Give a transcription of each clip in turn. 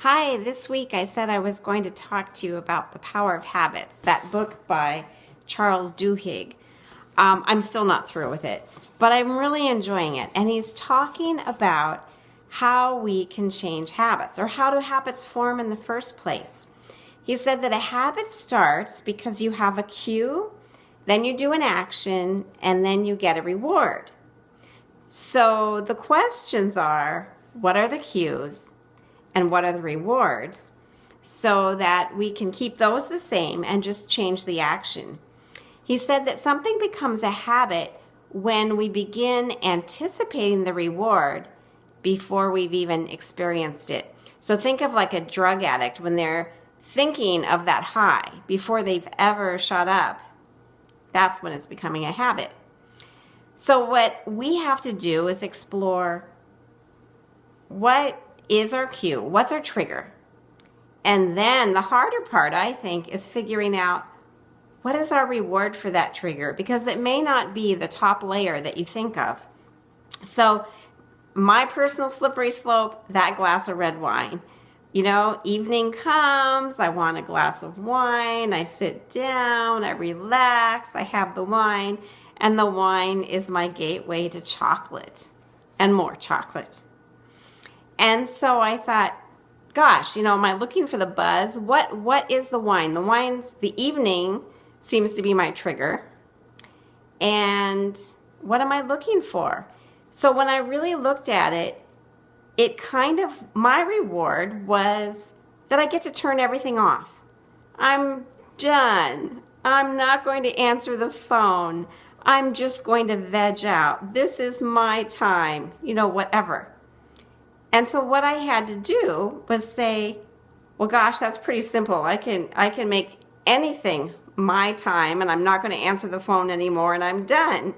Hi, this week I said I was going to talk to you about The Power of Habits, that book by Charles Duhigg. I'm still not through with it, but I'm really enjoying it. And he's talking about how we can change habits, or how do habits form in the first place. He said that a habit starts because you have a cue, then you do an action, and then you get a reward. So the questions are, what are the cues? And what are the rewards, so that we can keep those the same and just change the action. He said that something becomes a habit when we begin anticipating the reward before we've even experienced it. So think of like a drug addict when they're thinking of that high before they've ever shot up. That's when it's becoming a habit. So what we have to do is explore what is our cue? What's our trigger? And then the harder part, I think, is figuring out what is our reward for that trigger, because it may not be the top layer that you think of. So my personal slippery slope, that glass of red wine. You know, evening comes, I want a glass of wine, I sit down, I relax, I have the wine, and the wine is my gateway to chocolate and more chocolate. And so I thought, gosh, am I looking for the buzz? What is the wine? The evening seems to be my trigger. And what am I looking for? So when I really looked at it, my reward was that I get to turn everything off. I'm done. I'm not going to answer the phone. I'm just going to veg out. This is my time, whatever. And so what I had to do was say, well, gosh, that's pretty simple. I can make anything my time, and I'm not going to answer the phone anymore, and I'm done.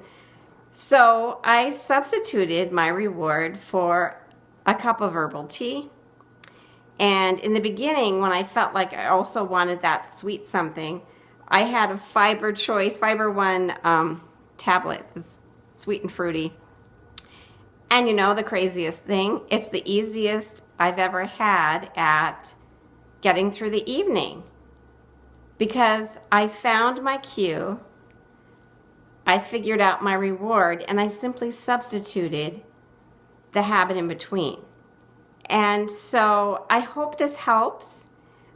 So I substituted my reward for a cup of herbal tea. And in the beginning, when I felt like I also wanted that sweet something, I had a Fiber One tablet. It's sweet and fruity. And the craziest thing, it's the easiest I've ever had at getting through the evening, because I found my cue, I figured out my reward, and I simply substituted the habit in between. And so I hope this helps,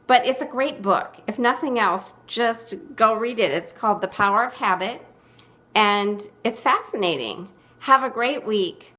but it's a great book. If nothing else, just go read it. It's called The Power of Habit, and it's fascinating. Have a great week.